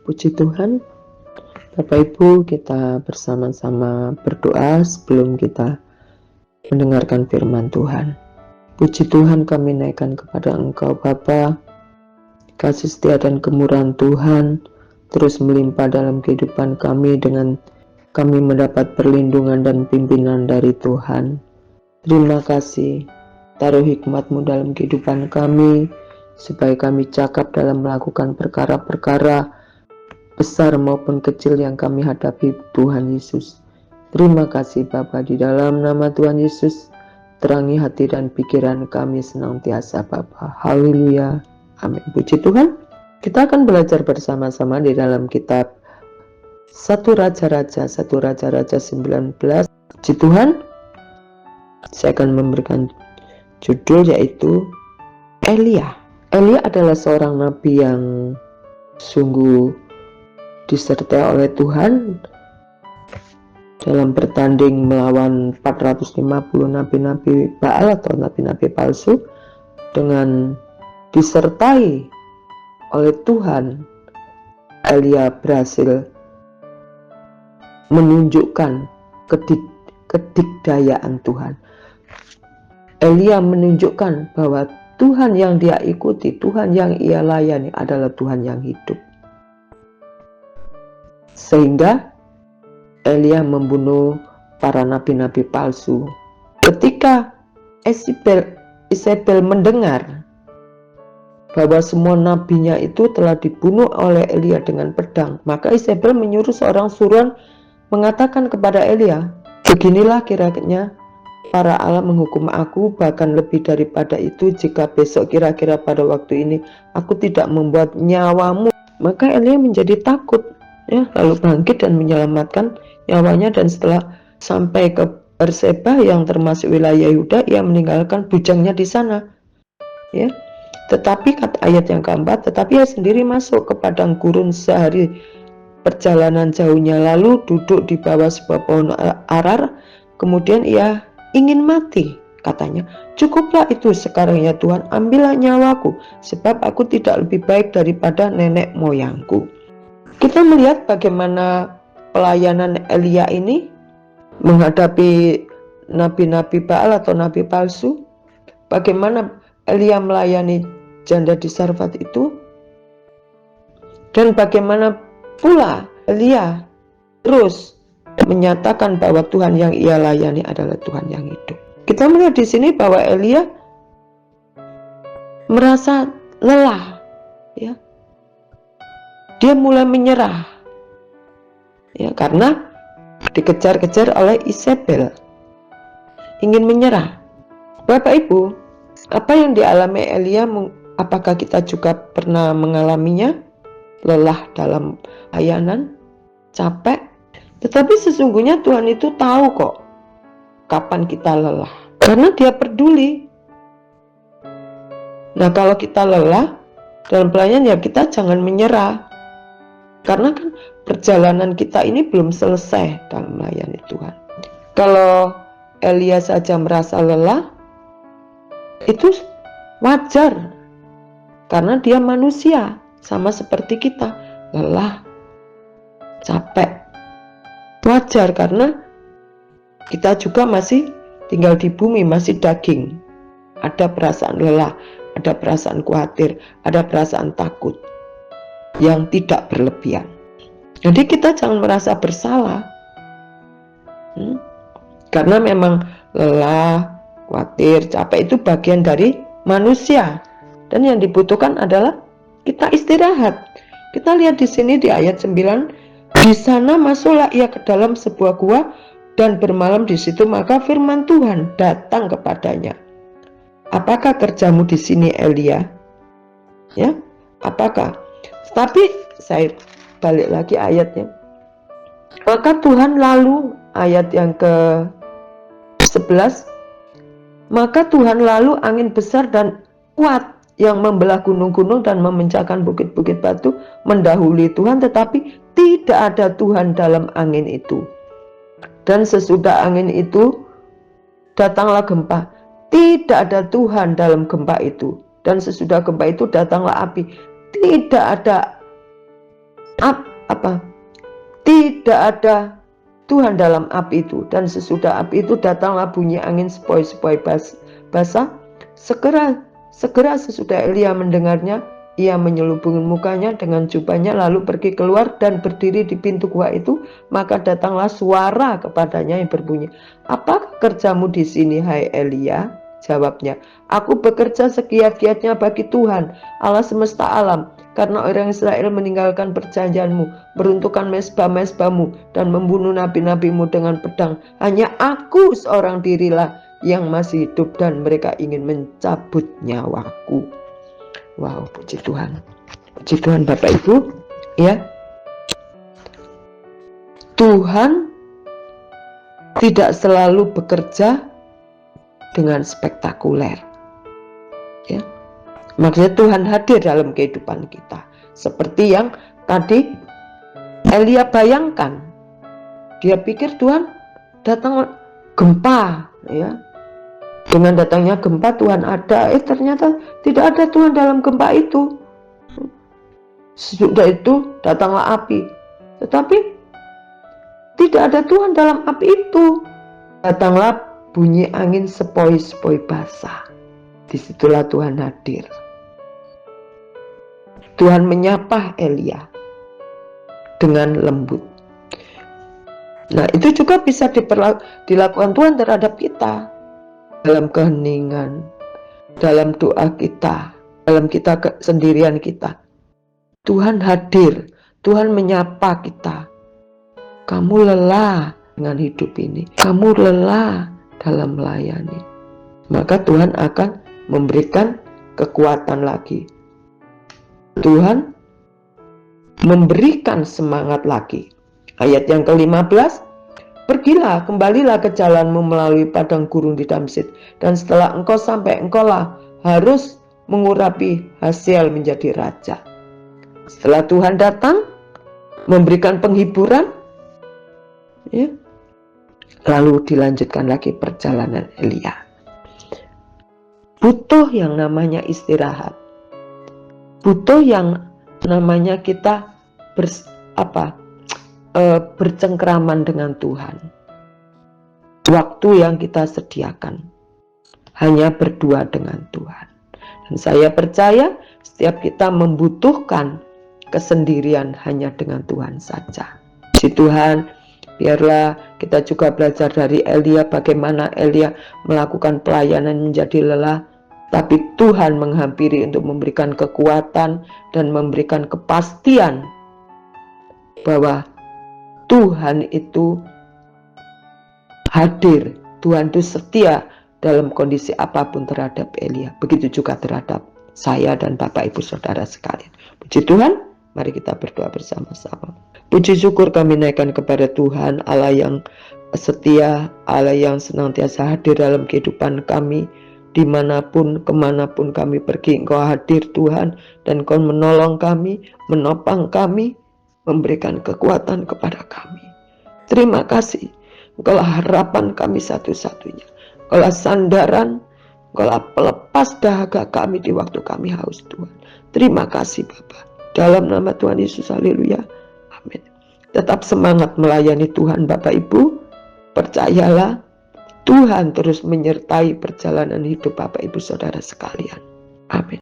Puji Tuhan, Bapak Ibu, kita bersama-sama berdoa sebelum kita mendengarkan firman Tuhan. Puji Tuhan, kami naikkan kepada Engkau Bapa, kasih setia dan kemurahan Tuhan terus melimpah dalam kehidupan kami dengan kami mendapat perlindungan dan pimpinan dari Tuhan. Terima kasih, taruh hikmat-Mu dalam kehidupan kami, supaya kami cakap dalam melakukan perkara-perkara besar maupun kecil yang kami hadapi Tuhan Yesus. Terima kasih Bapa, di dalam nama Tuhan Yesus, terangi hati dan pikiran kami senantiasa Bapa. Haleluya. Amin. Puji Tuhan. Kita akan belajar bersama-sama di dalam kitab 1 Raja-Raja 19. Puji Tuhan. Saya akan memberikan judul yaitu Elia. Elia adalah seorang nabi yang sungguh disertai oleh Tuhan dalam bertanding melawan 450 nabi-nabi Baal atau nabi-nabi palsu. Dengan disertai oleh Tuhan, Elia berhasil menunjukkan kedikdayaan Tuhan. Elia menunjukkan bahwa Tuhan yang dia ikuti, Tuhan yang ia layani adalah Tuhan yang hidup. Sehingga Elia membunuh para nabi-nabi palsu. Ketika Isabel mendengar bahwa semua nabinya itu telah dibunuh oleh Elia dengan pedang, maka Isabel menyuruh seorang suruhan mengatakan kepada Elia, "Beginilah kiranya para Allah menghukum aku, bahkan lebih daripada itu, jika besok kira-kira pada waktu ini aku tidak membuat nyawamu." Maka Elia menjadi takut, lalu bangkit dan menyelamatkan nyawanya, dan setelah sampai ke Berseba yang termasuk wilayah Yuda, ia meninggalkan bujangnya di sana. Tetapi kata ayat yang keempat, tetapi ia sendiri masuk ke padang gurun sehari perjalanan jauhnya, lalu duduk di bawah sebuah pohon arar. Kemudian ia ingin mati. Katanya, "Cukuplah itu sekarang ya Tuhan, ambillah nyawaku, sebab aku tidak lebih baik daripada nenek moyangku." Kita melihat bagaimana pelayanan Elia ini menghadapi nabi-nabi Baal atau nabi palsu. Bagaimana Elia melayani janda di Sarfat itu, dan bagaimana pula Elia terus menyatakan bahwa Tuhan yang ia layani adalah Tuhan yang hidup. Kita melihat di sini bahwa Elia merasa lelah, dia mulai menyerah, karena dikejar-kejar oleh Isabel, ingin menyerah. Bapak Ibu, apa yang dialami Elia, apakah kita juga pernah mengalaminya? Lelah dalam pelayanan, capek. Tetapi sesungguhnya Tuhan itu tahu kok kapan kita lelah, karena dia peduli. Nah, kalau kita lelah dalam pelayanan, kita jangan menyerah, karena kan perjalanan kita ini belum selesai dalam melayani Tuhan. Kalau Elia saja merasa lelah, itu wajar, karena dia manusia, sama seperti kita, lelah, capek. Wajar, karena kita juga masih tinggal di bumi, masih daging. Ada perasaan lelah, ada perasaan khawatir, ada perasaan takut yang tidak berlebihan. Jadi kita jangan merasa bersalah, karena memang lelah, khawatir, capek itu bagian dari manusia, dan yang dibutuhkan adalah kita istirahat. Kita lihat di sini di ayat 9, di sana masuklah ia ke dalam sebuah gua dan bermalam di situ, maka firman Tuhan datang kepadanya. Apakah kerjamu di sini, Elia? Apakah? Tapi saya balik lagi ayatnya. Maka Tuhan lalu, ayat yang ke-11, maka Tuhan lalu angin besar dan kuat yang membelah gunung-gunung dan memecahkan bukit-bukit batu mendahului Tuhan, tetapi tidak ada Tuhan dalam angin itu. Dan sesudah angin itu datanglah gempa. Tidak ada Tuhan dalam gempa itu. Dan sesudah gempa itu datanglah api. Tidak ada Tidak ada Tuhan dalam api itu. Dan sesudah api itu datanglah bunyi angin sepoi-sepoi basah. Segera sesudah Elia mendengarnya, ia menyelubungi mukanya dengan jubahnya lalu pergi keluar dan berdiri di pintu gua itu. Maka datanglah suara kepadanya yang berbunyi, "Apakah kerjamu di sini, hai Elia?" Jawabnya, "Aku bekerja segiat-giatnya bagi Tuhan, Allah semesta alam, karena orang Israel meninggalkan perjanjianmu, meruntuhkan mezbah-mezbahmu, dan membunuh nabi-nabimu dengan pedang. Hanya aku seorang dirilah yang masih hidup, dan mereka ingin mencabut nyawaku." Wow, puji Tuhan. Puji Tuhan Bapak Ibu, ya. Tuhan tidak selalu bekerja dengan spektakuler. Ya. Maksudnya Tuhan hadir dalam kehidupan kita. Seperti yang tadi Elia bayangkan. Dia pikir Tuhan datang gempa, ya. Dengan datangnya gempa Tuhan ada, ternyata tidak ada Tuhan dalam gempa itu. Sudah itu datanglah api, tetapi tidak ada Tuhan dalam api itu. Datanglah bunyi angin sepoi-sepoi basah. Disitulah Tuhan hadir. Tuhan menyapa Elia dengan lembut. Nah, itu juga bisa dilakukan Tuhan terhadap kita. Dalam keheningan, dalam doa kita, dalam kita kesendirian kita, Tuhan hadir. Tuhan menyapa kita. Kamu lelah dengan hidup ini, kamu lelah dalam melayani, maka Tuhan akan memberikan kekuatan lagi. Tuhan memberikan semangat lagi. Ayat yang ke-15, "Pergilah, kembalilah ke jalanmu melalui padang gurun di Damsyik, dan setelah engkau sampai, engkaulah harus mengurapi Hazael menjadi raja." Setelah Tuhan datang memberikan penghiburan, ya, lalu dilanjutkan lagi perjalanan Elia. Butuh yang namanya istirahat, butuh yang namanya kita bercengkraman dengan Tuhan. Waktu yang kita sediakan hanya berdua dengan Tuhan. Dan saya percaya setiap kita membutuhkan kesendirian hanya dengan Tuhan saja. Si Tuhan, biarlah kita juga belajar dari Elia, bagaimana Elia melakukan pelayanan menjadi lelah, tapi Tuhan menghampiri untuk memberikan kekuatan dan memberikan kepastian bahwa Tuhan itu hadir, Tuhan itu setia dalam kondisi apapun terhadap Elia. Begitu juga terhadap saya dan Bapak Ibu Saudara sekalian. Puji Tuhan, mari kita berdoa bersama-sama. Puji syukur kami naikkan kepada Tuhan, Allah yang setia, Allah yang senantiasa hadir dalam kehidupan kami. Dimanapun, kemanapun kami pergi, Engkau hadir Tuhan, dan Engkau menolong kami, menopang kami, memberikan kekuatan kepada kami. Terima kasih, Engkaulah harapan kami satu-satunya, Engkaulah sandaran, Engkaulah pelepas dahaga kami di waktu kami haus Tuhan. Terima kasih Bapa, dalam nama Tuhan Yesus, haleluya, amin. Tetap semangat melayani Tuhan Bapak Ibu, percayalah Tuhan terus menyertai perjalanan hidup Bapak Ibu Saudara sekalian. Amin.